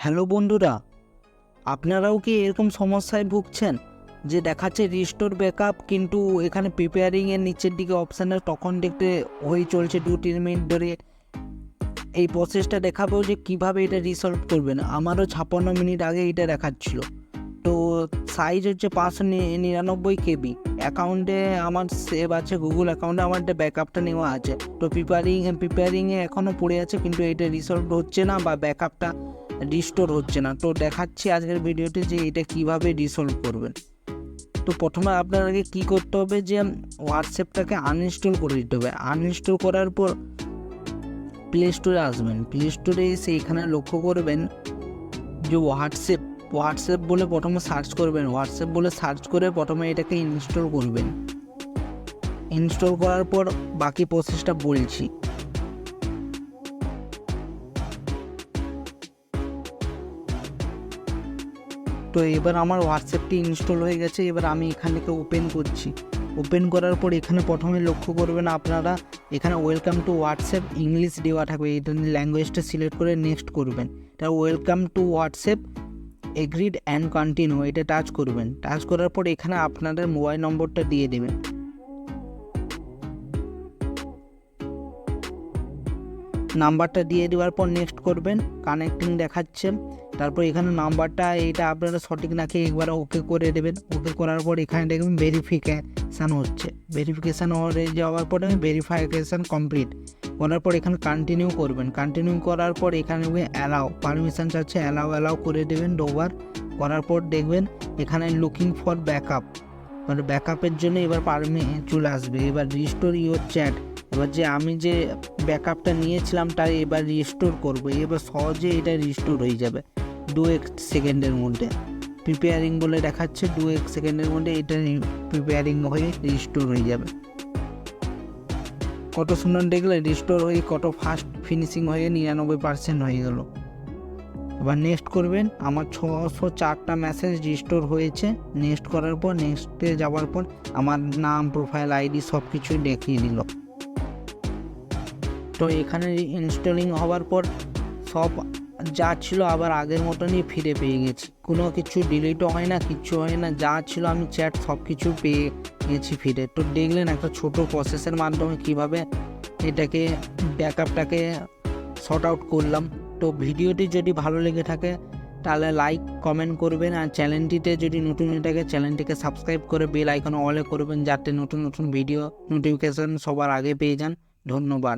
Hello বন্ধুরা, আপনারাও কি এরকম সমস্যায় ভুগছেন যে দেখাচ্ছে রিস্টোর ব্যাকআপ, কিন্তু এখানে প্রিপেয়ারিংয়ের নিচের দিকে অপশানে তখন দেখতে হয়ে চলছে 2-3 মিনিট ধরে। এই প্রসেসটা দেখাবো যে কিভাবে এটা রিসলভ করবেন। আমারও 56 মিনিট আগে এটা দেখাচ্ছিল। তো সাইজ হচ্ছে 599 KB। অ্যাকাউন্টে আমার সেভ আছে, গুগল অ্যাকাউন্টে আমার এটা ব্যাকআপটা নেওয়া আছে। তো প্রিপেয়ারিংয়ে এখনও পড়ে আছে, কিন্তু এটা রিসলভ হচ্ছে না বা ব্যাকআপটা রিস্টোর হচ্ছে না। তো দেখাচ্ছি আজকের ভিডিওতে যে এটা কিভাবে রিসলভ করবেন। তো প্রথমে আপনাকে কী করতে হবে, যে হোয়াটসঅ্যাপটাকে আনইনস্টল করে দিতে হবে। আনইনস্টল করার পর প্লে স্টোরে আসবেন। প্লে স্টোরে এসে এখানে লক্ষ্য করবেন যে হোয়াটসঅ্যাপ বলে প্রথমে সার্চ করবেন। হোয়াটসঅ্যাপ বলে সার্চ করে প্রথমে এটাকে ইনস্টল করবেন। ইনস্টল করার পর বাকি প্রসেসটা বলছি। তো এবার আমার হোয়াটসঅ্যাপটি ইনস্টল হয়ে গেছে। এবার আমি এখান থেকে ওপেন করছি। ওপেন করার পর এখানে প্রথমে লক্ষ্য করবেন আপনারা, এখানে ওয়েলকাম টু হোয়াটসঅ্যাপ ইংলিশ দেওয়া থাকবে। এটা ল্যাঙ্গুয়েজটা সিলেক্ট করে নেক্সট করবেন। এটা welcome to WhatsApp agreed and continue, এটা টাচ করবেন। টাচ করার পর এখানে আপনাদের মোবাইল নম্বরটা দিয়ে দেবেন। নাম্বারটা দিয়ে দেওয়ার পর নেক্সট করবেন। কানেক্টিং দেখাচ্ছে। তারপর এখানে নাম্বারটা এইটা আপনারা সঠিক নাকি একবার ওকে করে দেবেন। ওকে করার পর এখানে দেখবেন ভেরিফিকেশান হচ্ছে। ভেরিফিকেশান হয়ে যাওয়ার পরে ভেরিফিকেশান কমপ্লিট করার পর এখানে কন্টিনিউ করবেন। কন্টিনিউ করার পর এখানে অ্যালাউ পারমিশন চাচ্ছে, অ্যালাউ করে দেবেন ডোবার। করার পর দেখবেন এখানে লুকিং ফর ব্যাকআপ, মানে ব্যাকআপের জন্য এবার চলে আসবে। এবার রিস্টোর ইউর চ্যাট, এবার যে আমি যে ব্যাকআপটা নিয়েছিলাম তাই এবার রিস্টোর করব। এবার সহজে এটা রিস্টোর হয়ে যাবে 2 সেকেন্ডের মধ্যে। প্রিপেয়ারিং বলে দেখাচ্ছে 2 সেকেন্ডের মধ্যে এটা প্রিপেয়ারিং হয়ে রিস্টোর হয়ে যাবে। কত সুন্দর দেখলে রিস্টোর হয়ে কত ফাস্ট ফিনিশিং হয়ে 99% হয়ে গেল। এবার নেক্সট করবেন। আমার 604টা মেসেজ রিস্টোর হয়েছে। নেক্সট করার পর নেক্সটে যাওয়ার পর আমার নাম, প্রোফাইল আইডি সব কিছুই দেখিয়ে দিল। তো এখানে ইনস্টলিং হওয়ার পর সব যা ছিল আবার আগের মতনই ফিরে পেয়ে গেছি। কোনো কিছু ডিলিটও হয় না, কিচ্ছু হয় না। যা ছিল আমি চ্যাট সব কিছু পেয়ে গেছি ফিরে। তো দেখলেন একটা ছোট প্রসেসের মাধ্যমে কিভাবে এটাকে ব্যাকআপটাকে শর্ট আউট করলাম। তো ভিডিওটি যদি ভালো লেগে থাকে তাহলে লাইক কমেন্ট করবেন, আর চ্যানেলটিতে যদি নতুন হয়ে থাকে চ্যানেলটিকে সাবস্ক্রাইব করে বেল আইকন অলে করবেন, যাতে নতুন ভিডিও নোটিফিকেশান সবার আগে পেয়ে যান। ধন্যবাদ।